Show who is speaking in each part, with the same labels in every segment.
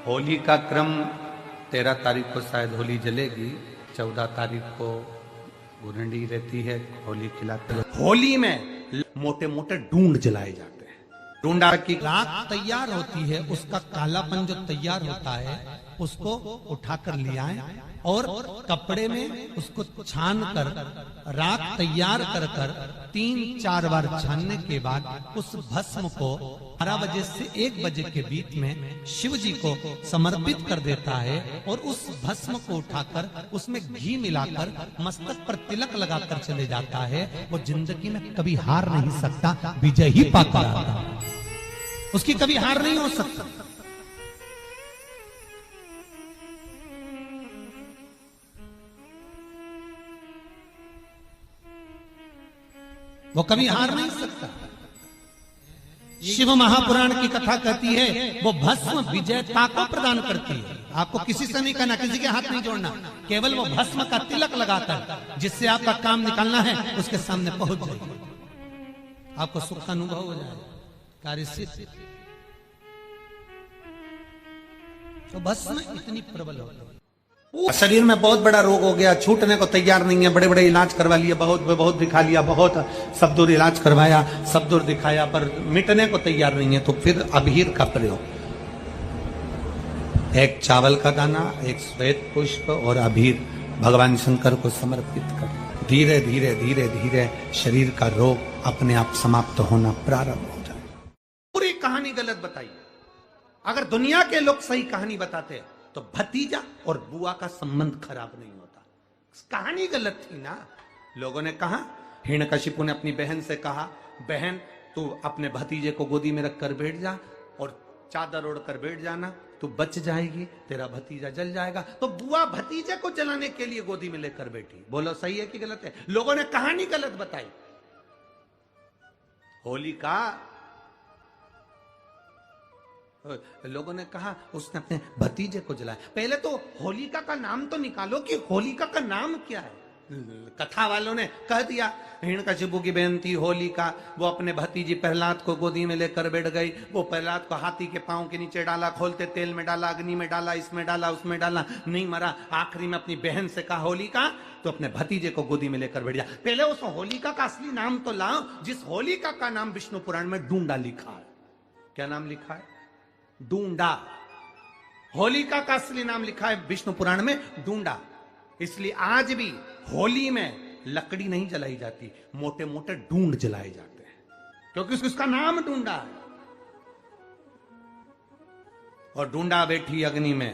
Speaker 1: होली का क्रम 13 तारीख को शायद होली जलेगी, 14 तारीख को गुरंडी रहती है, होली खिलाते हैं। होली में मोटे मोटे डूंड जलाए जाते हैं। डूंडा की
Speaker 2: राख तैयार होती है, उसका कालापन जो तैयार होता है उसको उठाकर ले आए और कपड़े में उसको छान कर राख तैयार कर 3-4 बार छानने के बाद उस भस्म को 12 बजे से 1 बजे के बीच में शिव जी को समर्पित कर देता है और उस भस्म को उठाकर उसमें घी मिलाकर मस्तक पर तिलक लगाकर चले जाता है। वो जिंदगी में कभी हार नहीं सकता, विजय ही पाता रहता है, उसकी कभी हार नहीं हो सकता। वो कभी हार नहीं सकता। शिव महापुराण की कथा कहती है वो भस्म विजयता को प्रदान करती है। आपको किसी से नहीं करना, किसी के हाथ नहीं जोड़ना, केवल वो भस्म का तिलक लगाकर जिससे आपका काम निकालना है उसके सामने पहुंच जाए, आपको सुख का अनुभव हो जाए, कार्य सिद्ध। तो भस्म इतनी प्रबल हो गई,
Speaker 1: शरीर में बहुत बड़ा रोग हो गया, छूटने को तैयार नहीं है, बड़े बड़े इलाज करवा लिए, बहुत दिखा लिया, बहुत सब दूर इलाज करवाया, सब दूर दिखाया, पर मिटने को तैयार नहीं है। तो फिर अबीर का प्रयोग, एक चावल का दाना, एक श्वेत पुष्प और अबीर भगवान शंकर को समर्पित कर धीरे धीरे धीरे धीरे शरीर का रोग अपने आप समाप्त होना प्रारंभ हो जाए। पूरी कहानी गलत बताई। अगर दुनिया के लोग सही कहानी बताते तो भतीजा और बुआ का संबंध खराब नहीं होता। कहानी गलत थी ना। लोगों ने कहा, हिरण्यकशिपु ने अपनी बहन से कहा, बहन तू अपने भतीजे को गोदी में रखकर बैठ जा और चादर ओढ़कर बैठ जाना, तू बच जाएगी, तेरा भतीजा जल जाएगा। तो बुआ भतीजे को जलाने के लिए गोदी में लेकर बैठी। बोलो सही है कि गलत है? लोगों ने कहानी गलत बताई। होली का लोगों ने कहा उसने अपने भतीजे को जलाया। पहले तो होलिका का नाम तो निकालो कि होलिका का नाम क्या है। कथा वालों ने कह दिया हिरण्यकशिपु की बहन थी होलिका, वो अपने भतीजी प्रहलाद को गोदी में लेकर बैठ गई। वो प्रहलाद को हाथी के पांव के नीचे डाला, खोलते तेल में डाला, अग्नि में डाला, इसमें डाला, उसमें डाला, नहीं मरा। आखिरी में अपनी बहन से कहा होलिका तो अपने भतीजे को गोदी में लेकर बैठ जा। पहले उस होलिका का असली नाम तो लाओ, जिस होलिका का नाम विष्णु पुराण में डूंडा लिखा है। क्या नाम लिखा है? डूंडा। होलिका का असली नाम लिखा है विष्णु पुराण में डूंडा। इसलिए आज भी होली में लकड़ी नहीं जलाई जाती, मोटे मोटे डूंड जलाए जाते हैं, क्योंकि उसका नाम डूंडा है। और डूंडा बैठी अग्नि में,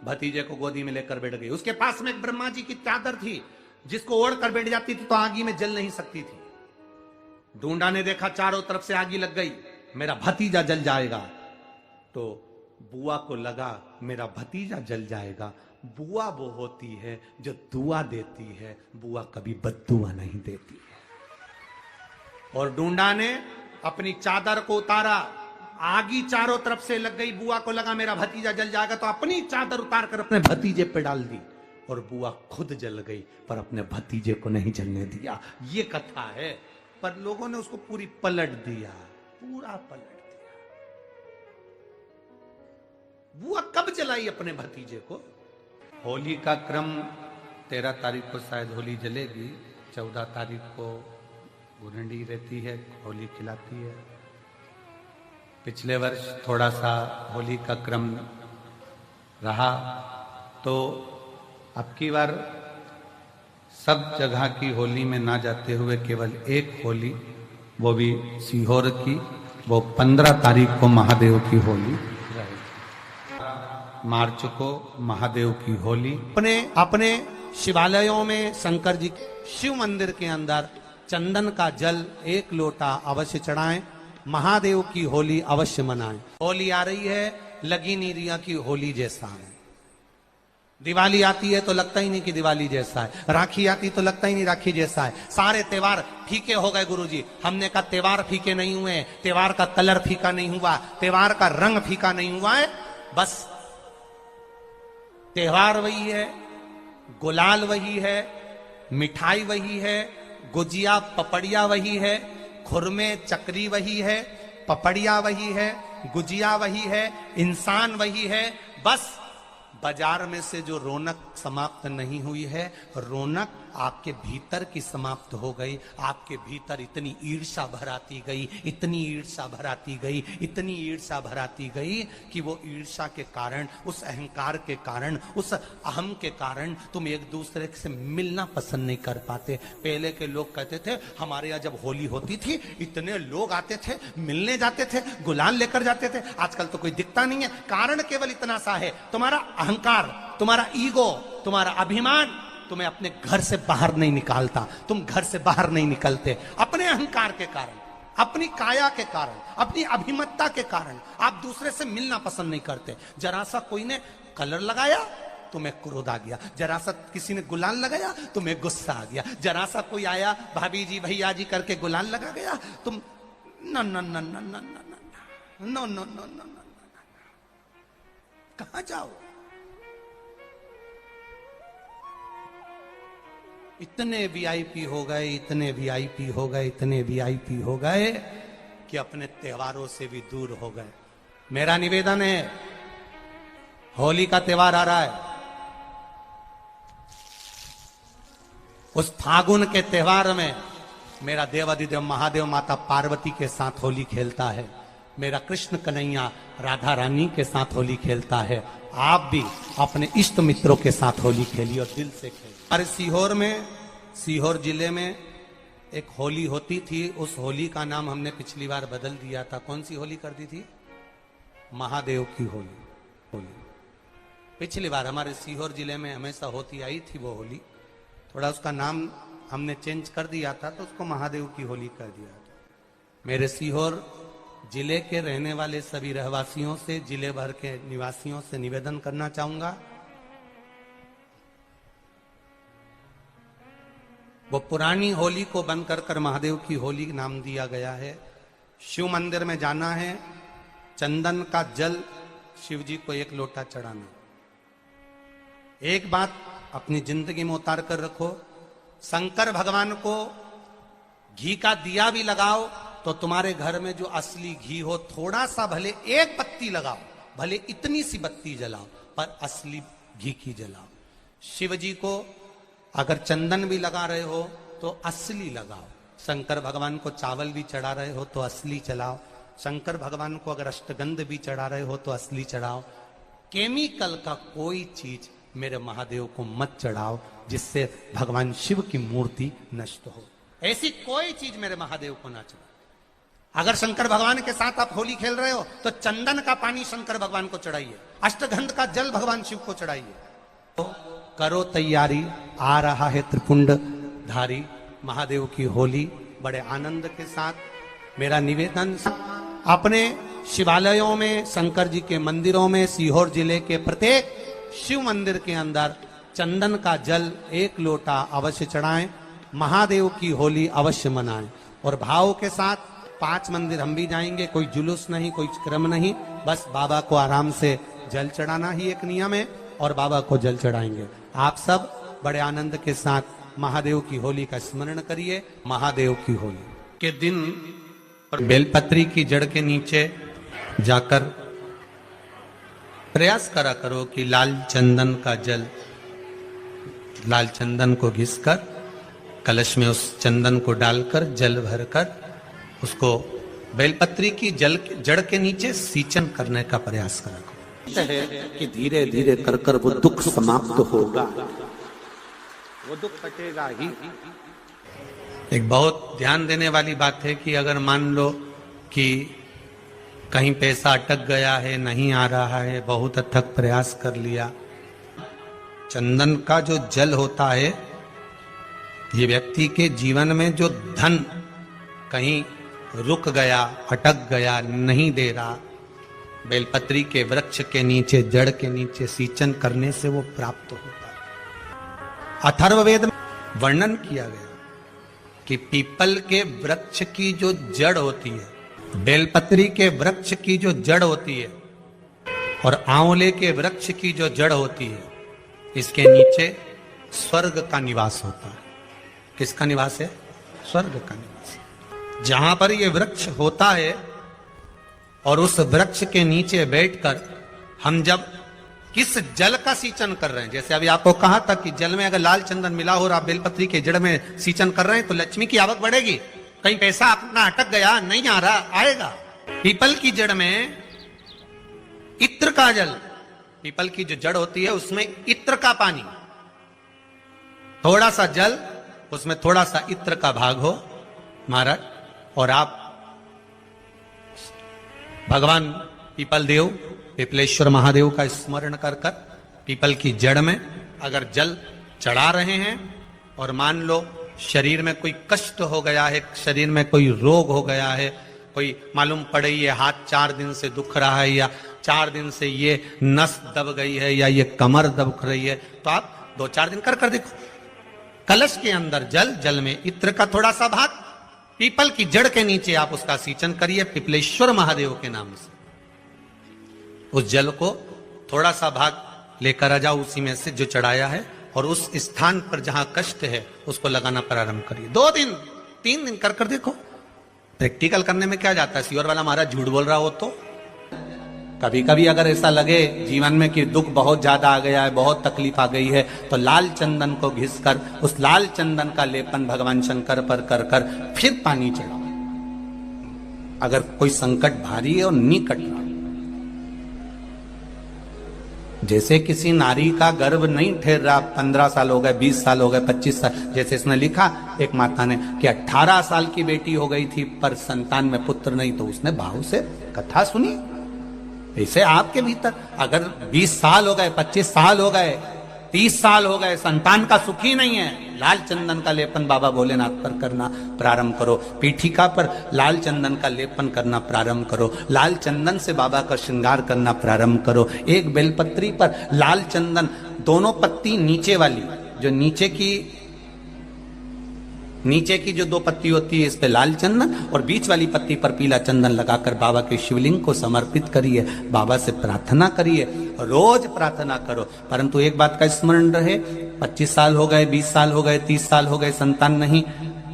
Speaker 1: भतीजे को गोदी में लेकर बैठ गई। उसके पास में एक ब्रह्मा जी की चादर थी, जिसको ओढ़ कर बैठ जाती थी तो आगी में जल नहीं सकती थी। डूंडा ने देखा चारों तरफ से आगी लग गई, मेरा भतीजा जल जाएगा। तो बुआ को लगा मेरा भतीजा जल जाएगा। बुआ वो होती है जो दुआ देती है, बुआ कभी बद्दुआ नहीं देती है। और डूंडा ने अपनी चादर को उतारा, आगी चारों तरफ से लग गई। बुआ को लगा मेरा भतीजा जल जाएगा, तो अपनी चादर उतार कर अपने भतीजे पे डाल दी और बुआ खुद जल गई, पर अपने भतीजे को नहीं जलने दिया। ये कथा है, पर लोगों ने उसको पूरी पलट दिया, पूरा पलट दिया। बुआ कब जलाई अपने भतीजे को? होली का क्रम 13 तारीख को शायद होली जलेगी, 14 तारीख को गुरंडी रहती है, होली खिलाती है। पिछले वर्ष थोड़ा सा होली का क्रम रहा, तो अब की बार सब जगह की होली में ना जाते हुए केवल एक होली, वो भी सीहोर की, वो 15 तारीख को महादेव की होली, मार्च को महादेव की होली। अपने शिवालयों में शंकर जी शिव मंदिर के अंदर चंदन का जल 1 लोटा अवश्य चढ़ाएं। महादेव की होली अवश्य मनाएं। होली आ रही है, लगी नहीं रिया की होली जैसा है। दिवाली आती है तो लगता ही नहीं कि दिवाली जैसा है। राखी आती तो लगता ही नहीं राखी जैसा है। सारे त्योहार फीके हो गए गुरुजी। हमने कहा त्योहार फीके नहीं हुए, त्योहार का कलर फीका नहीं हुआ, त्योहार का रंग फीका नहीं हुआ है। बस त्योहार वही है, गुलाल वही है, मिठाई वही है, गुजिया पपड़िया वही है, खुरमे चकरी वही है, पपड़िया वही है, गुजिया वही है, इंसान वही है, बस बाजार में से जो रौनक समाप्त नहीं हुई है, रौनक आपके भीतर की समाप्त हो गई। आपके भीतर इतनी ईर्ष्या भराती गई, इतनी ईर्ष्या भराती गई, इतनी ईर्ष्या भराती गई कि वो ईर्ष्या के कारण, उस अहंकार के कारण, उस अहम के कारण तुम एक दूसरे से मिलना पसंद नहीं कर पाते। पहले के लोग कहते थे हमारे यहाँ जब होली होती थी इतने लोग आते थे, मिलने जाते थे, गुलाल लेकर जाते थे। आजकल तो कोई दिखता नहीं है। कारण केवल इतना सा है, तुम्हारा अहंकार, तुम्हारा ईगो, तुम्हारा अभिमान तुम्हें अपने घर से बाहर नहीं निकालता। तुम घर से बाहर नहीं निकलते अपने अहंकार के कारण, अपनी काया के कारण, अपनी अभिमतता के कारण। आप दूसरे से मिलना पसंद नहीं करते। जरा सा कोई ने कलर लगाया तुम्हें क्रोध आ गया, जरा सा किसी ने गुलाल लगाया तुम्हें गुस्सा आ गया, जरा सा कोई आया भाभी जी भैया जी करके गुलाल लगा गया, तुम न न न न न न न न न न कहां जाओ। इतने वीआईपी हो गए, इतने वीआईपी हो गए, इतने वीआईपी हो गए कि अपने त्योहारों से भी दूर हो गए। मेरा निवेदन है, होली का त्योहार आ रहा है, उस फागुन के त्योहार में मेरा देवाधिदेव महादेव माता पार्वती के साथ होली खेलता है, मेरा कृष्ण कन्हैया राधा रानी के साथ होली खेलता है। आप भी अपने इष्ट मित्रों के साथ होली खेलिए और दिल से खेलिए। अरे सीहोर में, सीहोर जिले में एक होली होती थी। उस होली का नाम हमने पिछली बार बदल दिया था। कौन सी होली कर दी थी? महादेव की होली। पिछली बार हमारे सीहोर जिले में हमेशा होती आई थी वो होली, थोड़ा उसका नाम हमने चेंज कर दिया था तो उसको महादेव की होली कर दिया था। मेरे सीहोर जिले के रहने वाले सभी रहवासियों से, जिले भर के निवासियों से निवेदन करना चाहूंगा, वो पुरानी होली को बंद कर महादेव की होली नाम दिया गया है। शिव मंदिर में जाना है, चंदन का जल शिव जी को 1 लोटा चढ़ाना। एक बात अपनी जिंदगी में उतार कर रखो, शंकर भगवान को घी का दिया भी लगाओ तो तुम्हारे घर में जो असली घी हो, थोड़ा सा भले 1 बत्ती लगाओ, भले इतनी सी बत्ती जलाओ, पर असली घी की जलाओ। शिव जी को अगर चंदन भी लगा रहे हो तो असली लगाओ। शंकर भगवान को चावल भी चढ़ा रहे हो तो असली चढ़ाओ। शंकर भगवान को अगर अष्टगंध भी चढ़ा रहे हो तो असली चढ़ाओ। केमिकल का कोई चीज मेरे महादेव को मत चढ़ाओ जिससे भगवान शिव की मूर्ति नष्ट हो। ऐसी कोई चीज मेरे महादेव को ना चढ़ाओ। अगर शंकर भगवान के साथ आप होली खेल रहे हो तो चंदन का पानी शंकर भगवान को चढ़ाइए, अष्टगंध का जल भगवान शिव को चढ़ाइए। तो करो तैयारी, आ रहा है त्रिपुंड धारी महादेव की होली। बड़े आनंद के साथ मेरा निवेदन, अपने शिवालयों में, शंकर जी के मंदिरों में, सीहोर जिले के प्रत्येक शिव मंदिर के अंदर चंदन का जल 1 लोटा अवश्य चढ़ाएं, महादेव की होली अवश्य मनाएं। और भाव के साथ 5 मंदिर हम भी जाएंगे, कोई जुलूस नहीं, कोई क्रम नहीं, बस बाबा को आराम से जल चढ़ाना ही एक नियम है और बाबा को जल चढ़ाएंगे। आप सब बड़े आनंद के साथ महादेव की होली का स्मरण करिए। महादेव की होली के दिन और बेलपत्री की जड़ के नीचे जाकर प्रयास करा करो कि लाल चंदन का जल, लाल चंदन को घिसकर कलश में उस चंदन को डालकर जल भरकर उसको बेलपत्री की जड़ के नीचे सींचन करने का प्रयास करा करो।
Speaker 3: है कि धीरे धीरे कर कर वो दुख समाप्त होगा, वो दुख कटेगा ही।
Speaker 1: एक बहुत ध्यान देने वाली बात है कि अगर मान लो कि कहीं पैसा अटक गया है, नहीं आ रहा है, बहुत अथक प्रयास कर लिया, चंदन का जो जल होता है ये व्यक्ति के जीवन में जो धन कहीं रुक गया, अटक गया, नहीं दे रहा, बेलपत्री के वृक्ष के नीचे, जड़ के नीचे सींचन करने से वो प्राप्त होता है। अथर्ववेद में वर्णन किया गया कि पीपल के वृक्ष की जो जड़ होती है, बेलपत्री के वृक्ष की जो जड़ होती है और आंवले के वृक्ष की जो जड़ होती है, इसके नीचे स्वर्ग का निवास होता है। किसका निवास है? स्वर्ग का निवास। जहां पर ये वृक्ष होता है और उस वृक्ष के नीचे बैठकर हम जब किस जल का सिंचन कर रहे हैं। जैसे अभी आपको कहा था कि जल में अगर लाल चंदन मिला हो और आप बेलपत्री के जड़ में सिंचन कर रहे हैं तो लक्ष्मी की आवक बढ़ेगी। कहीं पैसा अपना अटक गया, नहीं आ रहा, आएगा। पीपल की जड़ में इत्र का जल, पीपल की जो जड़ होती है उसमें इत्र का पानी, थोड़ा सा जल उसमें थोड़ा सा इत्र का भाग हो महाराज, और आप भगवान पीपल देव, पिपलेश्वर महादेव का स्मरण कर कर पीपल की जड़ में अगर जल चढ़ा रहे हैं और मान लो शरीर में कोई कष्ट हो गया है, शरीर में कोई रोग हो गया है, कोई मालूम पड़े ये हाथ 4 दिन से दुख रहा है या 4 दिन से ये नस दब गई है या ये कमर दब रही है, तो आप 2-4 दिन कर देखो। कलश के अंदर जल, जल में इत्र का थोड़ा सा भाग, पीपल की जड़ के नीचे आप उसका सिंचन करिए पिपलेश्वर महादेव के नाम से। उस जल को थोड़ा सा भाग लेकर आ जाओ उसी में से जो चढ़ाया है, और उस स्थान पर जहां कष्ट है उसको लगाना प्रारंभ करिए। 2 दिन 3 दिन कर देखो। प्रैक्टिकल करने में क्या जाता है, सियोर वाला महाराज झूठ बोल रहा हो तो। कभी कभी अगर ऐसा लगे जीवन में कि दुख बहुत ज्यादा आ गया है, बहुत तकलीफ आ गई है, तो लाल चंदन को घिसकर उस लाल चंदन का लेपन भगवान शंकर पर कर कर फिर पानी चढ़ाओ। अगर कोई संकट भारी है और निकट रहा, जैसे किसी नारी का गर्भ नहीं ठहर रहा, 15 साल हो गए, 20 साल हो गए, 25 साल, जैसे इसने लिखा एक माता ने कि 18 साल की बेटी हो गई थी पर संतान में पुत्र नहीं, तो उसने भाव से कथा सुनी। ऐसे आपके भीतर अगर 20 साल हो गए, 25 साल हो गए, 30 साल हो गए, संतान का सुख ही नहीं है, लाल चंदन का लेपन बाबा भोलेनाथ पर करना प्रारंभ करो। पीठिका पर लाल चंदन का लेपन करना प्रारंभ करो। लाल चंदन से बाबा का श्रृंगार करना प्रारंभ करो। एक बेलपत्री पर लाल चंदन, दोनों पत्ती नीचे वाली, जो नीचे की जो 2 पत्ती होती है इस पे लाल चंदन, और बीच वाली पत्ती पर पीला चंदन लगाकर बाबा के शिवलिंग को समर्पित करिए। बाबा से प्रार्थना करिए, रोज प्रार्थना करो। परंतु एक बात का स्मरण रहे, 25 साल हो गए, 20 साल हो गए, 30 साल हो गए, संतान नहीं,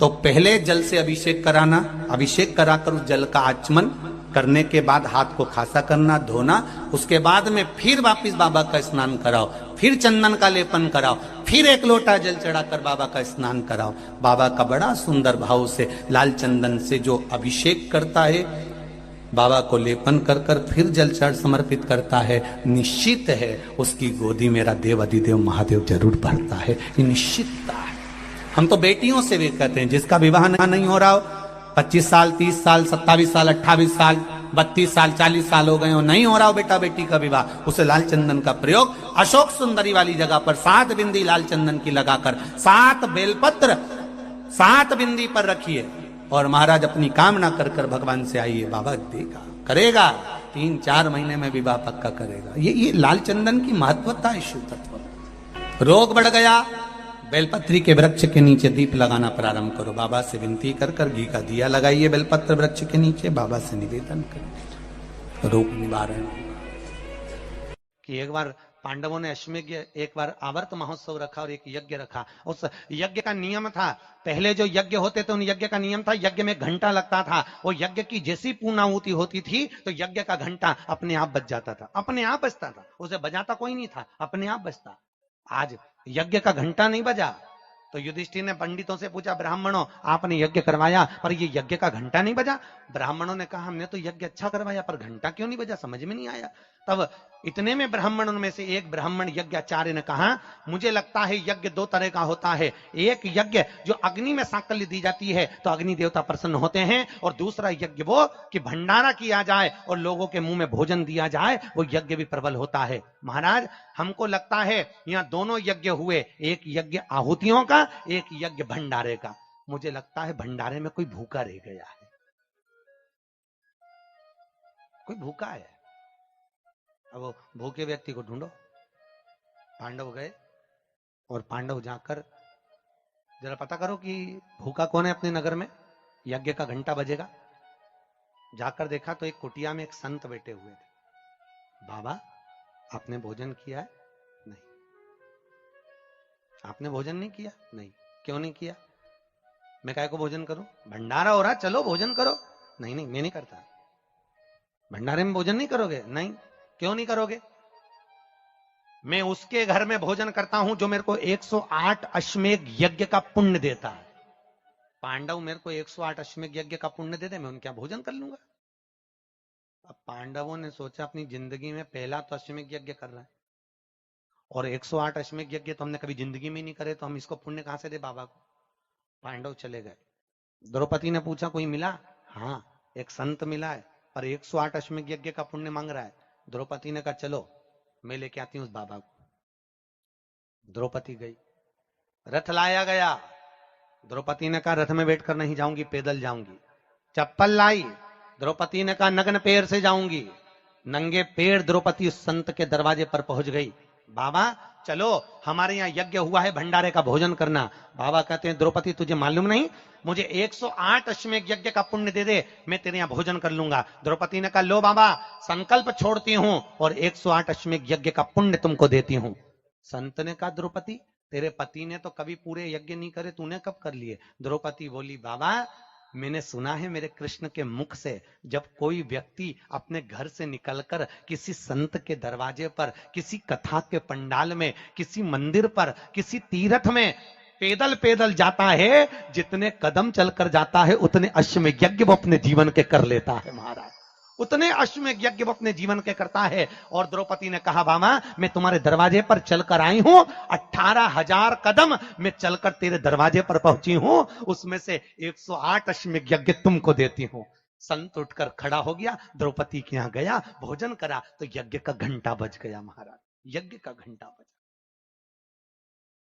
Speaker 1: तो पहले जल से अभिषेक कराना, अभिषेक कराकर उस जल का आचमन करने के बाद हाथ को खासा करना, धोना, उसके बाद में फिर वापिस बाबा का स्नान कराओ, फिर चंदन का लेपन कराओ, फिर 1 लोटा जल चढ़ाकर बाबा का स्नान कराओ। बाबा का बड़ा सुंदर भाव से लाल चंदन से जो अभिषेक करता है, बाबा को लेपन कर कर फिर जल चढ़ समर्पित करता है, निश्चित है उसकी गोदी मेरा देव अधिदेव महादेव जरूर भरता है। ये निश्चितता है। हम तो बेटियों से भी कहते हैं, जिसका विवाह नहीं हो रहा हो, 25 साल, 30 साल, 27 साल, 28 साल, 32 साल, 40 साल हो गए हो, नहीं हो रहा हो बेटा बेटी का विवाह, उसे लाल चंदन का प्रयोग अशोक सुंदरी वाली जगह पर 7 बिंदी लाल चंदन की लगाकर 7 बेलपत्र 7 बिंदी पर रखिए, और महाराज अपनी कामना कर कर भगवान से आइए, बाबा देगा, करेगा, 3-4 महीने में विवाह पक्का करेगा। ये लाल चंदन की महत्वता है, शिव तत्व। रोग बढ़ गया, बेलपत्री के वृक्ष के नीचे दीप लगाना प्रारंभ करो। बाबा से विनती कर कर घी का दिया लगाइए बेलपत्र वृक्ष के नीचे, बाबा से निवेदन करिए, रोग निवारण। कि एक बार पांडवों ने अश्वमेध, एक बार आवर्त महोत्सव रखा और एक यज्ञ रखा। उस यज्ञ का नियम था, पहले जो यज्ञ होते थे उन यज्ञ का नियम था, यज्ञ में घंटा लगता था। वो यज्ञ की जैसी पूर्णाहुति होती थी तो यज्ञ का घंटा अपने आप बज जाता था, अपने आप बजता था, उसे बजाता कोई नहीं था, अपने आप बजता। आज यज्ञ का घंटा नहीं बजा तो युधिष्ठिर ने पंडितों से पूछा, ब्राह्मणों आपने यज्ञ करवाया पर ये यज्ञ का घंटा नहीं बजा। ब्राह्मणों ने कहा, हमने तो यज्ञ अच्छा करवाया पर घंटा क्यों नहीं बजा, समझ में नहीं आया। तब इतने में ब्राह्मणों में से एक ब्राह्मण यज्ञाचार्य ने कहा, मुझे लगता है यज्ञ 2 तरह का होता है, एक यज्ञ जो अग्नि में साकल्य दी जाती है तो अग्नि देवता प्रसन्न होते हैं, और दूसरा यज्ञ वो कि भंडारा किया जाए और लोगों के मुंह में भोजन दिया जाए, वो यज्ञ भी प्रबल होता है। महाराज हमको लगता है यहाँ दोनों यज्ञ हुए, एक यज्ञ आहुतियों का, एक यज्ञ भंडारे का। मुझे लगता है भंडारे में कोई भूखा रह गया है, कोई भूखा है। अब वो भूखे व्यक्ति को ढूंढो। पांडव गए और पांडव जाकर जरा पता करो कि भूखा कौन है अपने नगर में, यज्ञ का घंटा बजेगा। जाकर देखा तो एक कुटिया में एक संत बैठे हुए थे। बाबा आपने भोजन किया है? नहीं। आपने भोजन नहीं किया? नहीं। क्यों नहीं किया? मैं काय को भोजन करूं, भंडारा हो रहा, चलो भोजन करो। नहीं नहीं मैं नहीं करता। भंडारे में भोजन नहीं करोगे? नहीं। क्यों नहीं करोगे? मैं उसके घर में भोजन करता हूं जो मेरे को 108 अश्वमेध यज्ञ का पुण्य देता है। पांडव मेरे को 108 अश्वमेध यज्ञ का पुण्य दे दे, मैं उनके यहाँ भोजन कर लूंगा। अब पांडवों ने सोचा अपनी जिंदगी में पहला तो अश्वमेध यज्ञ कर रहा है और 108 अश्वमेध यज्ञ तो हमने कभी जिंदगी में नहीं करे, तो हम इसको पुण्य कहां से दे बाबा को। पांडव चले गए। द्रौपदी ने पूछा कोई मिला? हाँ एक संत मिला है पर 108 अश्वमेध यज्ञ का पुण्य मांग रहा है। द्रौपदी ने कहा चलो मैं लेके आती हूं उस बाबा को। द्रौपदी गई, रथ लाया गया। द्रौपदी ने कहा रथ में बैठकर नहीं जाऊंगी, पैदल जाऊंगी। चप्पल लाई, द्रौपदी ने कहा नग्न पैर से जाऊंगी। नंगे पैर द्रौपदी उस संत के दरवाजे पर पहुंच गई। बाबा चलो हमारे यहाँ यज्ञ हुआ है, भंडारे का भोजन करना। बाबा कहते हैं द्रौपदी तुझे मालूम नहीं, मुझे 108 अश्वमेध यज्ञ का पुण्य दे दे, मैं तेरे यहाँ भोजन कर लूंगा। द्रौपदी ने कहा लो बाबा संकल्प छोड़ती हूं और 108 अश्वमेध यज्ञ का पुण्य तुमको देती हूं। संत ने कहा द्रौपदी तेरे पति ने तो कभी पूरे यज्ञ नहीं करे, तूने कब कर लिए? द्रौपदी बोली बाबा मैंने सुना है मेरे कृष्ण के मुख से, जब कोई व्यक्ति अपने घर से निकलकर किसी संत के दरवाजे पर, किसी कथा के पंडाल में, किसी मंदिर पर, किसी तीर्थ में पैदल पैदल जाता है, जितने कदम चलकर जाता है उतने अश्वमेध यज्ञ वो अपने जीवन के कर लेता है महाराज, उतने अश्वमेध यज्ञ वो अपने जीवन के करता है। और द्रौपदी ने कहा बाबा मैं तुम्हारे दरवाजे पर चलकर आई हूं, 18,000 कदम मैं चलकर तेरे दरवाजे पर पहुंची हूं, उसमें से 108 अश्वमेध यज्ञ तुमको देती हूं। संत उठकर खड़ा हो गया, द्रौपदी के यहां गया, भोजन करा तो यज्ञ का घंटा बज गया महाराज, यज्ञ का घंटा बज